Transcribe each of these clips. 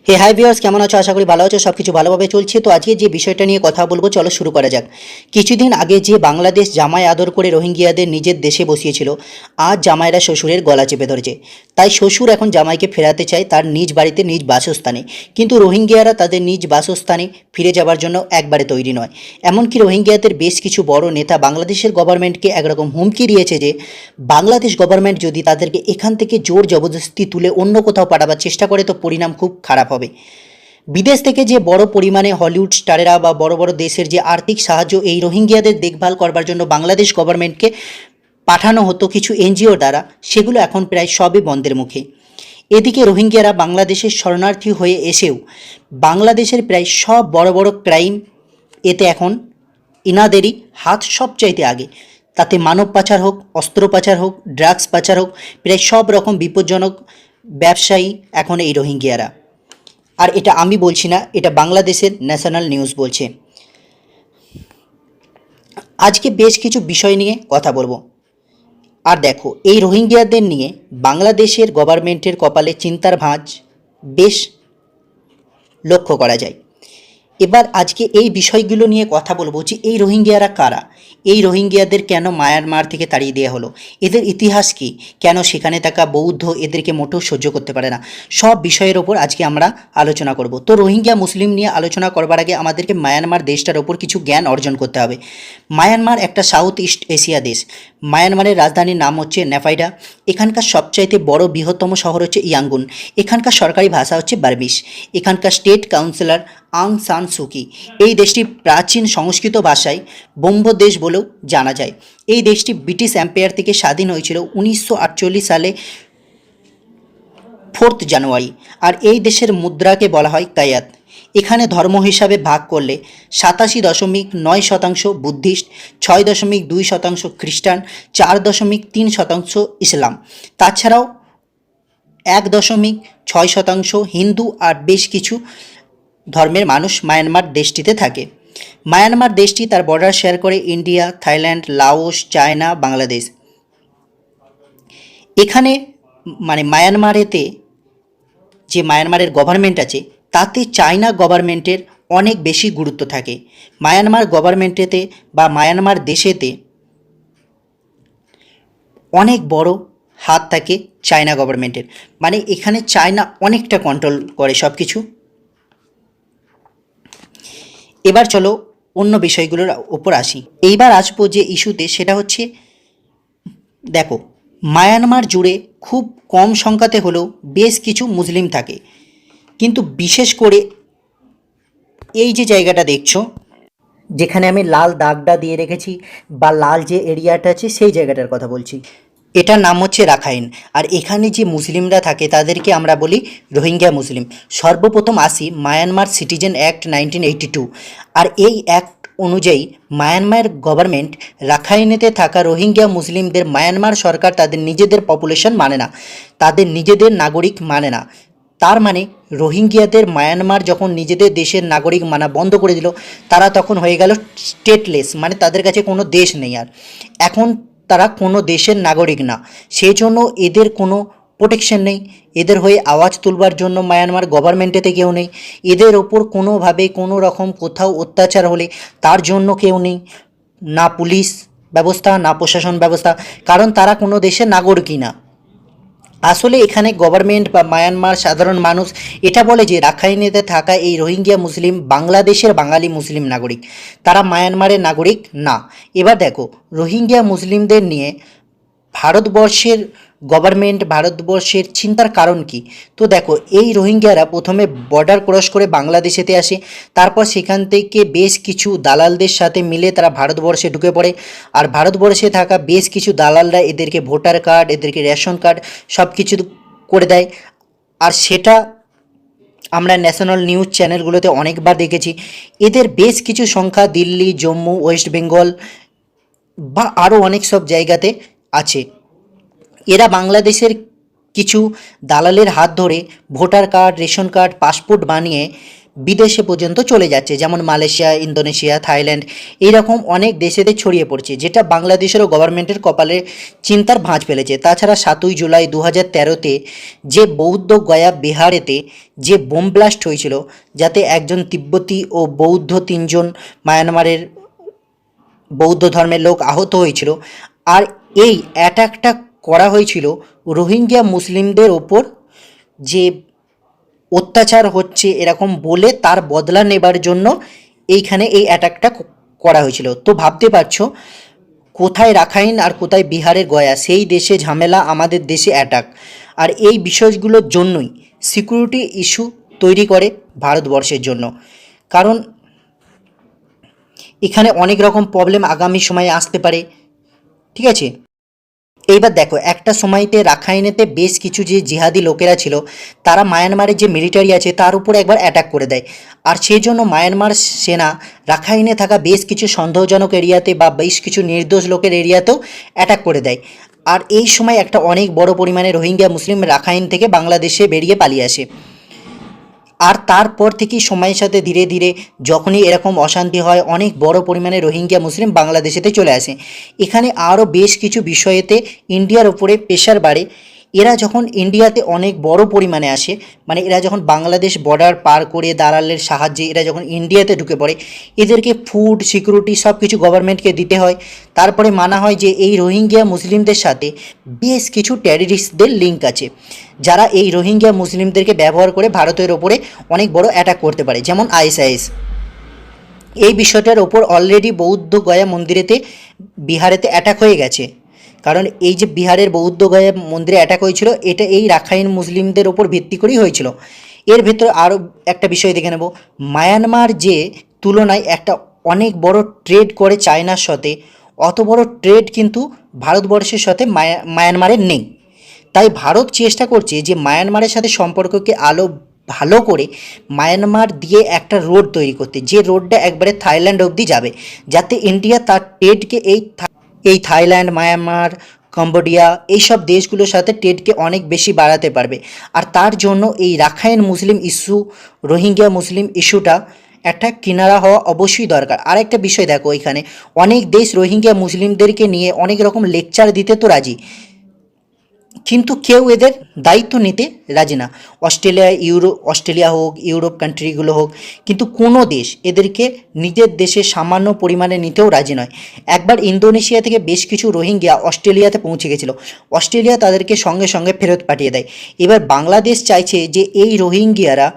হে hi viewers, কেমন আছো? আশা করি ভালো আছো। সব কিছু ভালোভাবে চলছে। তো আজকে যে বিষয়টা নিয়ে কথা বলবো, চলো শুরু করা যাক। কিছুদিন আগে যে বাংলাদেশ জামাই আদর করে রোহিঙ্গিয়াদের নিজের দেশে বসিয়েছিল, আজ জামাইরা শ্বশুরের গলা চেপে ধরেছে। তাই শ্বশুর এখন জামাইকে ফেরাতে চায় তার নিজ বাড়িতে, নিজ বাসস্থানে। কিন্তু রোহিঙ্গিয়ারা তাদের নিজ বাসস্থানে ফিরে যাবার জন্য একবারে তৈরি নয়। এমনকি রোহিঙ্গিয়াদের বেশ কিছু বড় নেতা বাংলাদেশের গভর্নমেন্টকে একরকম হুমকি দিয়েছে যে বাংলাদেশ গভর্নমেন্ট যদি তাদেরকে এখান থেকে জোর জবরদস্তি তুলে অন্য কোথাও পাঠাবার চেষ্টা করে তো পরিণাম খুব খারাপ হবে। বিদেশ থেকে যে বড় পরিমাণে হলিউড স্টারেরা বা বড় বড় দেশের যে আর্থিক সাহায্য এই রোহিঙ্গিয়াদের দেখভাল করবার জন্য বাংলাদেশ গভর্নমেন্টকে পাঠানো হতো কিছু এনজিও দ্বারা, সেগুলো এখন প্রায় সবই বন্ধের মুখে। এদিকে রোহিঙ্গিয়ারা বাংলাদেশের শরণার্থী হয়ে এসেও বাংলাদেশের প্রায় সব বড় বড় ক্রাইম এতে এখন ইনাদেরই হাত সবচাইতে আগে। তাতে মানব পাচার হোক, অস্ত্র পাচার হোক, ড্রাগস পাচার হোক, প্রায় সব রকম বিপজ্জনক ব্যবসায়ী এখন এই রোহিঙ্গিয়ারা। আর এটা আমি বলছি না, এটা বাংলাদেশের ন্যাশনাল নিউজ বলছে। আজকে বেশ কিছু বিষয় নিয়ে কথা বলবো। আর দেখো, এই রোহিঙ্গিয়াদের নিয়ে বাংলাদেশের গভর্নমেন্টের কপালে চিন্তার ভাঁজ বেশ লক্ষ্য করা যায়। এবার আজকে এই বিষয়গুলো নিয়ে কথা বলবো যে এই রোহিঙ্গিয়ারা কারা, এই রোহিঙ্গিয়াদের কেন মায়ানমার থেকে তাড়িয়ে দেওয়া হলো, এদের ইতিহাস কী, কেন সেখানে থাকা বৌদ্ধ এদেরকে মোটেও সহ্য করতে পারে না, সব বিষয়ের ওপর আজকে আমরা আলোচনা করব। তো রোহিঙ্গিয়া মুসলিম নিয়ে আলোচনা করবার আগে আমাদেরকে মায়ানমার দেশটার ওপর কিছু জ্ঞান অর্জন করতে হবে। মায়ানমার একটা সাউথ ইস্ট এশিয়া দেশ। মায়ানমারের রাজধানীর নাম হচ্ছে নেফাইডা। এখানকার সবচাইতে বড় বৃহত্তম শহর হচ্ছে ইয়াঙ্গুন। এখানকার সরকারি ভাষা হচ্ছে বার্মিশ। এখানকার স্টেট কাউন্সিলর আং সান সুকি। এই দেশটি প্রাচীন সংস্কৃত ভাষায় ব্রহ্মদেশ বলেও জানা যায়। এই দেশটি ব্রিটিশ এম্পায়ার থেকে স্বাধীন হয়েছিল 1948 সালে 4 জানুয়ারি। আর এই দেশের মুদ্রাকে বলা হয় কায়াত। এখানে ধর্ম হিসাবে ভাগ করলে 87.9% বুদ্ধিস্ট, 6.2% খ্রিস্টান, 4.3% ইসলাম। তাছাড়াও 1.6% হিন্দু আর বেশ কিছু ধর্মের মানুষ মায়ানমার দেশটিতে থাকে। মায়ানমার দেশটি তার বর্ডার শেয়ার করে India, Thailand, Laos, China, Bangladesh. এখানে মায়ানমারেতে যে মায়ানমারের গভর্নমেন্ট আছে তাতে চায়না গভর্নমেন্টের অনেক বেশি গুরুত্ব থাকে। মায়ানমার গভর্নমেন্টেতে বা মায়ানমার দেশেতে অনেক বড় হাত থাকে চায়না গভর্নমেন্টের। এখানে চায়না অনেকটা কন্ট্রোল করে সব কিছু। এবার চলো অন্য বিষয়গুলোর ওপর আসি। এইবার আসবো যে ইস্যুতে, সেটা হচ্ছে দেখো, মায়ানমার জুড়ে খুব কম সংখ্যাতে হলেও বেশ কিছু মুসলিম থাকে। কিন্তু বিশেষ করে এই যে জায়গাটা দেখছো, যেখানে আমি লাল দাগটা দিয়ে রেখেছি বা লাল যে এরিয়াটা আছে সেই জায়গাটার কথা বলছি, এটার নাম হচ্ছে রাখাইন। আর এখানে যে মুসলিমরা থাকে তাদেরকে আমরা বলি রোহিঙ্গা মুসলিম। সর্বপ্রথম আসি মায়ানমার সিটিজেন অ্যাক্ট 1982। আর এই অ্যাক্ট অনুযায়ী মায়ানমার গভর্নমেন্ট রাখাইনেতে থাকা রোহিঙ্গা মুসলিমদের মায়ানমার সরকার তাদের নিজেদের পপুলেশন মানে না, তাদের নিজেদের নাগরিক মানে না। তার মানে রোহিঙ্গিয়াদের মায়ানমার যখন নিজেদের দেশের নাগরিক মানা বন্ধ করে দিল, তারা তখন হয়ে গেল স্টেটলেস, তাদের কাছে কোনো দেশ নেই আর। এখন তারা কোনো দেশের নাগরিক না, সেই জন্য এদের কোনো প্রোটেকশন নেই। এদের হয়ে আওয়াজ তুলবার জন্য মায়ানমার গভর্নমেন্টেতে কেউ নেই। এদের ওপর কোনোভাবে কোনো রকম কোথাও অত্যাচার হলে তার জন্য কেউ নেই, না পুলিশ ব্যবস্থা না প্রশাসন ব্যবস্থা, কারণ তারা কোনো দেশের নাগরিকই না। আসলে এখানে গভর্নমেন্ট বা মায়ানমার সাধারণ মানুষ এটা বলে যে রাখাইনেতে থাকা এই রোহিঙ্গিয়া মুসলিম বাংলাদেশের বাঙালি মুসলিম নাগরিক, তারা মায়ানমারের নাগরিক না। এবার দেখো, রোহিঙ্গিয়া মুসলিমদের নিয়ে ভারতবর্ষের গভর্নমেন্ট, ভারতবর্ষের চিন্তার কারণ কি? তো দেখো, এই রোহিঙ্গিয়ারা প্রথমে বর্ডার ক্রস করে বাংলাদেশেতে আসে, তারপর সেখান থেকে বেশ কিছু দালালদের সাথে মিলে তারা ভারতবর্ষে ঢুকে পড়ে। আর ভারতবর্ষে থাকা বেশ কিছু দালালরা এদেরকে ভোটার কার্ড, এদেরকে রেশন কার্ড সব কিছু করে দেয়। আর সেটা আমরা ন্যাশনাল নিউজ চ্যানেলগুলোতে অনেকবার দেখেছি। এদের বেশ কিছু সংখ্যা দিল্লি, জম্মু, ওয়েস্ট বেঙ্গল বা আরও অনেক সব জায়গাতে আছে। এরা বাংলাদেশের কিছু দালালের হাত ধরে voter card, ration card, passport বানিয়ে বিদেশে পর্যন্ত চলে যাচ্ছে, যেমন মালয়েশিয়া, ইন্দোনেশিয়া, থাইল্যান্ড, এইরকম অনেক দেশেতে ছড়িয়ে পড়ছে, যেটা বাংলাদেশেরও গভর্নমেন্টের কপালে চিন্তার ভাঁজ ফেলেছে। তাছাড়া 7ই জুলাই 2013-তে যে বৌদ্ধ গয়া বিহারেতে যে বোম ব্লাস্ট হয়েছিল, যাতে একজন তিব্বতী ও বৌদ্ধ 3জন মায়ানমারের বৌদ্ধ ধর্মের লোক আহত হয়েছিল, আর এই অ্যাটাকটা করা হয়েছিল রোহিঙ্গা মুসলিমদের ওপর, যে অত্যাচার হচ্ছে এরকম বলে তার বদলা নেবার জন্য এইখানে এই অ্যাটাকটা করা হয়েছিল। তো ভাবতে পারছো কোথায় রাখাইন আর কোথায় বিহারের গয়া, সেই দেশে ঝামেলা, আমাদের দেশে অ্যাটাক। আর এই বিষয়গুলোর জন্যই সিকিউরিটি ইস্যু তৈরি করে ভারতবর্ষের জন্য, কারণ এখানে অনেক রকম প্রবলেম আগামী সময়ে আসতে পারে, ঠিক আছে। এইবার দেখো, একটা সময়তে রাখাইনেতে বেশ কিছু যে জিহাদি লোকেরা ছিল, তারা মায়ানমারের যে মিলিটারি আছে তার উপর একবার অ্যাটাক করে দেয়, আর সেই জন্য মায়ানমার সেনা রাখাইনে থাকা বেশ কিছু সন্দেহজনক এরিয়াতে বা বেশ কিছু নির্দোষ লোকের এরিয়াতেও অ্যাটাক করে দেয়। আর এই সময় একটা অনেক বড় পরিমাণে রোহিঙ্গা মুসলিম রাখাইন থেকে বাংলাদেশে বেরিয়ে পালিয়ে আসে। আর তারপর থেকেই সময়ের সাথে ধীরে ধীরে যখনই এরকম অশান্তি হয়, অনেক বড় পরিমাণে রোহিঙ্গা মুসলিম বাংলাদেশেতে চলে আসে। এখানে আরও বেশ কিছু বিষয়েতে ইন্ডিয়ার ওপরে প্রেশার বাড়ে। এরা যখন ইন্ডিয়াতে অনেক বড় পরিমাণে আসে, মানে এরা যখন বাংলাদেশ বর্ডার পার করে দালালের সাহায্যে এরা যখন ইন্ডিয়াতে ঢুকে পড়ে, এদেরকে ফুড সিকিউরিটি সব কিছু গভর্নমেন্টকে দিতে হয়। তারপরে মানা হয় যে এই রোহিঙ্গা মুসলিমদের সাথে বেশ কিছু টেররিস্টদের লিঙ্ক আছে, যারা এই রোহিঙ্গা মুসলিমদেরকে ব্যবহার করে ভারতের ওপরে অনেক বড় অ্যাটাক করতে পারে, যেমন আইএসআইএস। এই বিষয়টার ওপর অলরেডি বৌদ্ধ গয়া মন্দিরেতে বিহারেতে অ্যাটাক হয়ে গেছে, কারণ এই যে বিহারের বৌদ্ধ গয়া মন্দিরে অ্যাটাক হয়েছিল, এটা এই রাখাইন মুসলিমদের ওপর ভিত্তি করেই হয়েছিল। এর ভেতরে আরও একটা বিষয় দেখে নেব, মায়ানমার যে তুলনায় একটা অনেক বড় ট্রেড করে চায়নার সাথে, অত বড় ট্রেড কিন্তু ভারতবর্ষের সাথে মায়ানমারের নেই। তাই ভারত চেষ্টা করছে যে মায়ানমারের সাথে সম্পর্ককে ভালো করে মায়ানমার দিয়ে একটা রোড তৈরি করতে, যে রোডটা একবারে থাইল্যান্ড অবধি যাবে, যাতে ইন্ডিয়া তার ট্রেডকে এই থাইল্যান্ড, মায়ানমার, কম্বোডিয়া এইসব দেশগুলোর সাথে ট্রেডকে অনেক বেশি বাড়াতে পারবে। আর তার জন্য এই রাখাইন মুসলিম ইস্যু, রোহিঙ্গা মুসলিম ইস্যুটা একটা কিনারা হওয়া অবশ্যই দরকার। আরেকটা বিষয় দেখো, এখানে অনেক দেশ রোহিঙ্গা মুসলিমদেরকে নিয়ে অনেক রকম লেকচার দিতে তো রাজি, কিন্তু কেউ এদের দায়িত্ব নিতে রাজি না। অস্ট্রেলিয়া হোক, ইউরোপ কান্ট্রিগুলো হোক, কিন্তু কোনো দেশ এদেরকে নিজের দেশে সামান্য পরিমাণে নিতেও রাজি নয়। একবার ইন্দোনেশিয়া থেকে বেশ কিছু রোহিঙ্গা অস্ট্রেলিয়াতে পৌঁছে গেছিলো, অস্ট্রেলিয়া তাদেরকে সঙ্গে সঙ্গে ফেরত পাঠিয়ে দেয়। এবার বাংলাদেশ চাইছে যে এই রোহিঙ্গিয়ারা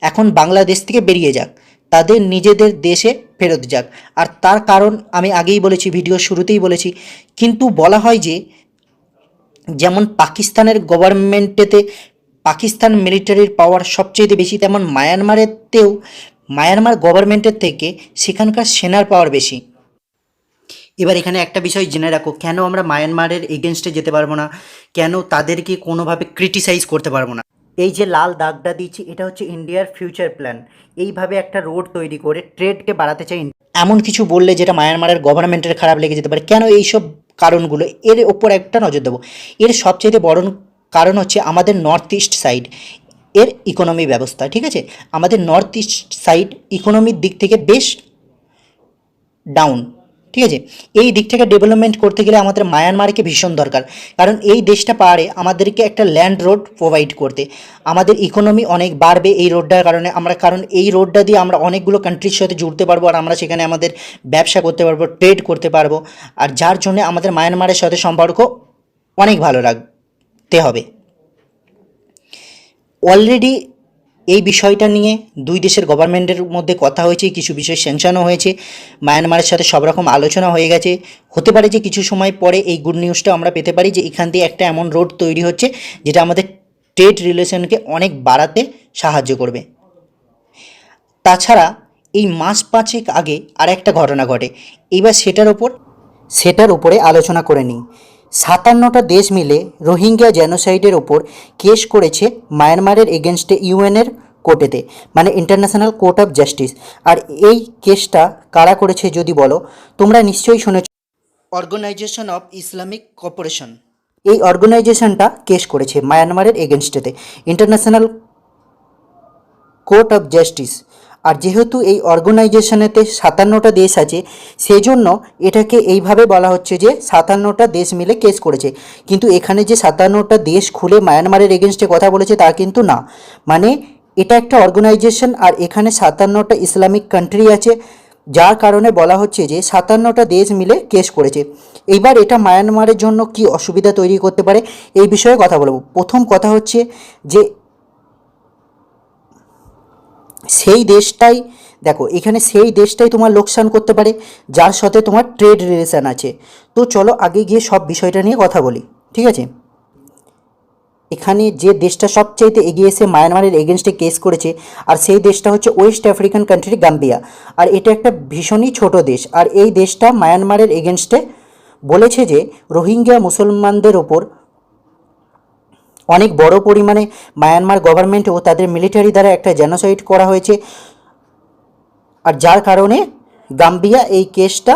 এখন বাংলাদেশ থেকে বেরিয়ে যাক, তাদের নিজেদের দেশে ফেরত যাক। আর তার কারণ আমি আগেই বলেছি, ভিডিও শুরুতেই বলেছি, কিন্তু বলা হয় যে যেমন পাকিস্তানের গভর্নমেন্টেতে পাকিস্তান মিলিটারির পাওয়ার সবচেয়ে বেশি, তেমন মায়ানমার গভর্নমেন্টের থেকে সেখানকার সেনার পাওয়ার বেশি। এবার এখানে একটা বিষয় জেনে রাখো, কেন আমরা মায়ানমারের এগেনস্টে যেতে পারবো না, কেন তাদেরকে কোনোভাবে ক্রিটিসাইজ করতে পারবো না। এই যে লাল দাগটা দিচ্ছি, এটা হচ্ছে ইন্ডিয়ার ফিউচার প্ল্যান। এইভাবে একটা রোড তৈরি করে ট্রেডকে বাড়াতে চাই। এমন কিছু বললে যেটা মায়ানমারের গভর্নমেন্টের খারাপ লেগে যেতে পারে, কেন এইসব কারণগুলো, এর ওপর একটা নজর দেবো। এর সবচেয়ে বড় কারণ হচ্ছে আমাদের নর্থ ইস্ট সাইড এর ইকোনমি ব্যবস্থা, ঠিক আছে। আমাদের নর্থ ইস্ট সাইড ইকোনমির দিক থেকে বেশ ডাউন, ঠিক আছে। এই দিক থেকে ডেভেলপমেন্ট করতে গেলে আমাদের মায়ানমারকে ভীষণ দরকার, কারণ এই দেশটা পারে আমাদেরকে একটা ল্যান্ড রোড প্রোভাইড করতে। আমাদের ইকোনমি অনেক বাড়বে এই রোডটার কারণে, কারণ এই রোডটা দিয়ে আমরা অনেকগুলো কান্ট্রির সাথে জুড়তে পারবো, আর আমরা সেখানে আমাদের ব্যবসা করতে পারবো, ট্রেড করতে পারবো, আর যার জন্য আমাদের মায়ানমারের সাথে সম্পর্ক অনেক ভালো রাখতে হবে। অলরেডি এই বিষয়টা নিয়ে দুই দেশের গভর্নমেন্টের মধ্যে কথা হয়েছে, কিছু বিষয় স্যাংশনও হয়েছে, মায়ানমারের সাথে সব রকম আলোচনা হয়ে গেছে। হতে পারে যে কিছু সময় পরে এই গুড নিউজটা আমরা পেতে পারি যে এখান দিয়ে একটা এমন রোড তৈরি হচ্ছে যেটা আমাদের ট্রেড রিলেশনকে অনেক বাড়াতে সাহায্য করবে। তাছাড়া এই মাস 5 আগে আর একটা ঘটনা ঘটে, এবার সেটার উপরে আলোচনা করে নিই। 57টা দেশ মিলে রোহিঙ্গা জেনোসাইডের ওপর কেস করেছে মায়ানমারের এগেনস্টে ইউএনের কোর্টেতে, মানে ইন্টারন্যাশনাল কোর্ট অফ জাস্টিস। আর এই কেসটা কারা করেছে যদি বলো, তোমরা নিশ্চয়ই শুনেছ, অর্গানাইজেশন অফ ইসলামিক কোঅপারেশন। এই অর্গানাইজেশনটা কেস করেছে মায়ানমারের এগেনস্টেতে। International court of justice. আর যেহেতু এই অর্গানাইজেশনেতে 57টা দেশ আছে, সেই জন্য এটাকে এইভাবে বলা হচ্ছে যে 57টা দেশ মিলে কেস করেছে। কিন্তু এখানে যে 57টা দেশ খুলে মায়ানমারের এগেনস্টে কথা বলেছে তা কিন্তু না, মানে এটা একটা অর্গানাইজেশন আর এখানে 57টা ইসলামিক কান্ট্রি আছে, যার কারণে বলা হচ্ছে যে 57টা দেশ মিলে কেস করেছে। এইবার এটা মায়ানমারের জন্য কি অসুবিধা তৈরি করতে পারে এই বিষয়ে কথা বলবো। প্রথম কথা হচ্ছে যে সেই দেশটাই, দেখো এখানে সেই দেশটাই তোমার লোকসান করতে পারে যার সাথে তোমার ট্রেড রিলেশন আছে। তো চলো আগে গিয়ে সব বিষয়টা নিয়ে কথা বলি, ঠিক আছে। এখানে যে দেশটা সবচাইতে এগিয়ে এসে মায়ানমারের এগেনস্টে কেস করেছে আর সেই দেশটা হচ্ছে ওয়েস্ট আফ্রিকান কান্ট্রি গাম্বিয়া। আর এটা একটা ভীষণই ছোট দেশ, আর এই দেশটা মায়ানমারের এগেনস্টে বলেছে যে রোহিঙ্গা মুসলমানদের ওপর অনেক বড় পরিমাণে মায়ানমার গভর্নমেন্ট ও তাদের মিলিটারি দ্বারা একটা জেনোসাইড করা হয়েছে, আর যার কারণে গাম্বিয়া এই কেসটা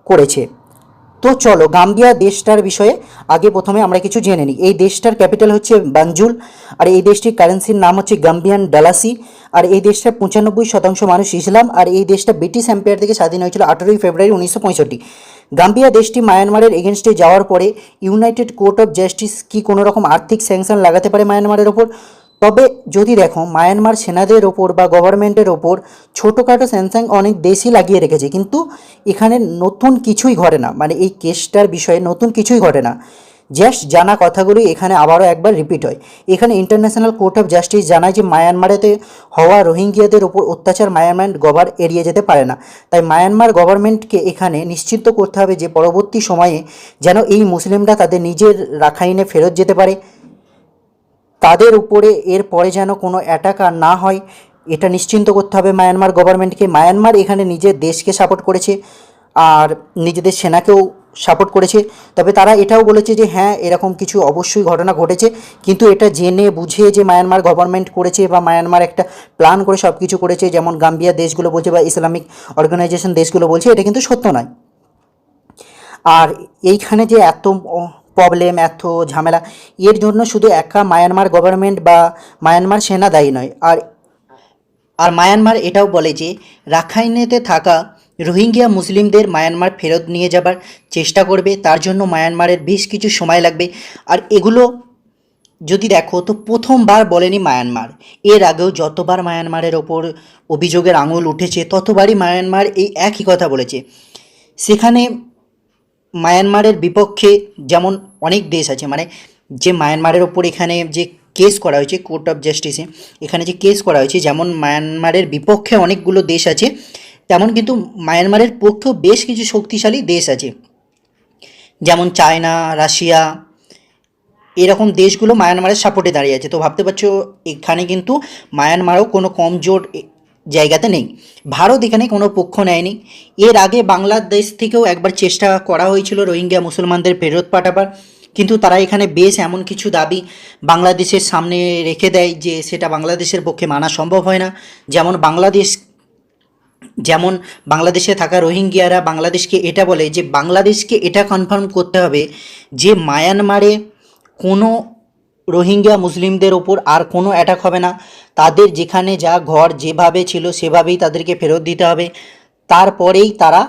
করেছে। তো চলো গাম্বিয়া দেশটার বিষয়ে আগে প্রথমে আমরা কিছু জেনে নিই। এই দেশটার ক্যাপিটাল হচ্ছে বানজুল, আর এই দেশটির কারেন্সির নাম হচ্ছে গাম্বিয়ান ডালাসি। আর এই দেশটার 95% মানুষ ইসলাম, আর এই দেশটা ব্রিটিশ এম্পায়ার থেকে স্বাধীন হয়েছিল 18 ফেব্রুয়ারি 1965। গাম্বিয়া দেশটি মায়ানমারের এগেনস্টে যাওয়ার পরে ইউনাইটেড কোর্ট অফ জাস্টিস কি কোনো রকম আর্থিক স্যাংশন লাগাতে পারে মায়ানমারের ওপর। তবে যদি দেখো মায়ানমার সেনাদের ওপর বা গভর্নমেন্টের ওপর ছোটোখাটো স্যাংশন অনেক দেশই লাগিয়ে রেখেছে, কিন্তু এখানে নতুন কিছুই ঘটে না, মানে এই কেসটার বিষয়ে নতুন কিছুই ঘটে না। জাস্ট জানা কথাগুলোই এখানে আবারও একবার রিপিট হয়। এখানে ইন্টারন্যাশনাল কোর্ট অফ জাস্টিস জানায় যে মায়ানমারেতে হওয়া রোহিঙ্গিয়াদের ওপর অত্যাচার মায়ানমার এড়িয়ে যেতে পারে না। তাই মায়ানমার গভর্নমেন্টকে এখানে নিশ্চিত করতে হবে যে পরবর্তী সময়ে যেন এই মুসলিমরা তাদের নিজের রাখাইনে ফেরত যেতে পারে, তাদের উপরে এর পরে যেন কোনো অ্যাটাক আর না হয়, এটা নিশ্চিন্ত করতে হবে মায়ানমার গভর্নমেন্টকে। মায়ানমার এখানে নিজের দেশকে সাপোর্ট করেছে আর নিজেদের সেনাকেও সাপোর্ট করেছে। তবে তারা এটাও বলেছে যে হ্যাঁ এরকম কিছু অবশ্যই ঘটনা ঘটেছে, কিন্তু এটা জেনে বুঝে যে মায়ানমার গভর্নমেন্ট করেছে বা মায়ানমার একটা প্ল্যান করে সব কিছু করেছে যেমন গাম্বিয়া দেশগুলো বলছে বা ইসলামিক অর্গানাইজেশন দেশগুলো বলছে, এটা কিন্তু সত্য নয়। আর এইখানে যে এত প্রবলেম এত ঝামেলা, এর জন্য শুধু একা মায়ানমার গভর্নমেন্ট বা মায়ানমার সেনা দায়ী নয়। আর আর মায়ানমার এটাও বলে যে রাখাইনেতে থাকা রোহিঙ্গিয়া মুসলিমদের মায়ানমার ফেরত নিয়ে যাবার চেষ্টা করবে, তার জন্য মায়ানমারের বেশ কিছু সময় লাগবে। আর এগুলো যদি দেখো তো প্রথমবার বলেনি মায়ানমার, এর আগেও যতবার মায়ানমারের ওপর অভিযোগের আঙুল উঠেছে ততবারই মায়ানমার এই একই কথা বলেছে। সেখানে মায়ানমারের বিপক্ষে যেমন অনেক দেশ আছে, মানে যে মায়ানমারের ওপর এখানে যে কেস করা হয়েছে কোর্ট অফ জাস্টিসে, এখানে যে কেস করা হয়েছে যেমন মায়ানমারের বিপক্ষে অনেকগুলো দেশ আছে, তেমন কিন্তু মায়ানমারের পক্ষেও বেশ কিছু শক্তিশালী দেশ আছে, যেমন চায়না, রাশিয়া, এরকম দেশগুলো মায়ানমারের সাপোর্টে দাঁড়িয়ে আছে। তো ভাবতে পারছো এখানে কিন্তু মায়ানমারও কোনো কমজোর জায়গাতে নেই। ভারত এখানে কোনো পক্ষ নেয়নি। এর আগে বাংলাদেশ থেকেও একবার চেষ্টা করা হয়েছিল রোহিঙ্গা মুসলমানদের ফেরত পাঠাবার, কিন্তু তারা এখানে বেশ এমন কিছু দাবি বাংলাদেশের সামনে রেখে দেয় যে সেটা বাংলাদেশের পক্ষে মানা সম্ভব হয় না। যেমন বাংলাদেশে থাকা রোহিঙ্গিয়ারা বাংলাদেশকে এটা বলে যে বাংলাদেশকে এটা কনফার্ম করতে হবে যে মায়ানমারে কোনো রোহিঙ্গা মুসলিমদের ওপর আর কোনো অ্যাটাক হবে না, তাদের যেখানে যা ঘর যেভাবে ছিল সেভাবেই তাদেরকে ফেরত দিতে হবে, তারপরেই তারা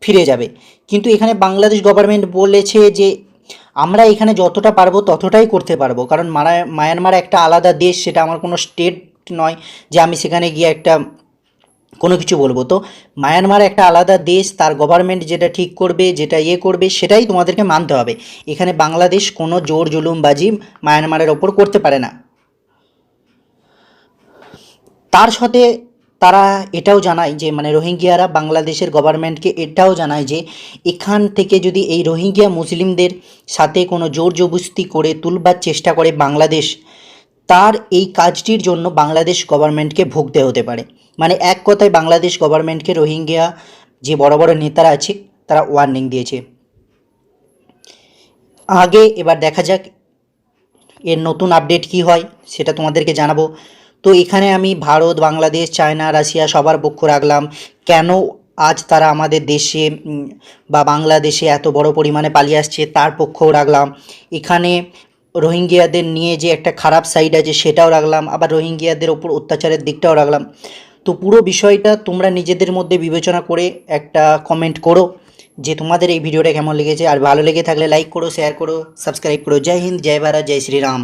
ফিরে যাবে। কিন্তু এখানে বাংলাদেশ গভর্নমেন্ট বলেছে যে আমরা এখানে যতটা পারবো ততটাই করতে পারবো, কারণ মায়ানমার একটা আলাদা দেশ, সেটা আমার কোনো স্টেট নয় যে আমি সেখানে গিয়ে একটা কোনো কিছু বলবো। তো মায়ানমার একটা আলাদা দেশ, তার গভর্নমেন্ট যেটা ঠিক করবে যেটা করবে সেটাই তোমাদেরকে মানতে হবে। এখানে বাংলাদেশ কোনো জোর জুলুমবাজি মায়ানমারের ওপর করতে পারে না। তার সাথে তারা এটাও জানায় যে মানে রোহিঙ্গিয়ারা বাংলাদেশের গভর্নমেন্টকে এটাও জানায় যে এখান থেকে যদি এই রোহিঙ্গিয়া মুসলিমদের সাথে কোনো জোর জবরদস্তি করে তুলবার চেষ্টা করে বাংলাদেশ, তার এই কাজটির জন্য বাংলাদেশ গভর্নমেন্টকে ভুগতে হতে পারে। মানে এক কথায় বাংলাদেশ গভর্নমেন্টকে রোহিঙ্গিয়া যে বড় বড় নেতারা আছে তারা ওয়ার্নিং দিয়েছে আগে। এবার দেখা যাক এর নতুন আপডেট কি হয়, সেটা তোমাদেরকে জানাবো। তো এখানে আমি ভারত, বাংলাদেশ, চায়না, রাশিয়া সবার পক্ষ রাখলাম। কেন আজ তারা আমাদের দেশে বা বাংলাদেশে এত বড় পরিমাণে পালিয়ে আসছে তার পক্ষও রাখলাম। এখানে রোহিঙ্গিয়াদের নিয়ে যে একটা খারাপ সাইড আছে সেটাও রাখলাম, আবার রোহিঙ্গিয়াদের ওপর অত্যাচারের দিকটাও রাখলাম। তো পুরো বিষয়টা তোমরা নিজেদের মধ্যে বিবেচনা করে একটা কমেন্ট করো যে তোমাদের এই ভিডিওটা কেমন লেগেছে। আর ভালো লেগে থাকলে লাইক করো, শেয়ার করো, সাবস্ক্রাইব করো। জয় হিন্দ, জয় ভারত, জয় শ্রীরাম।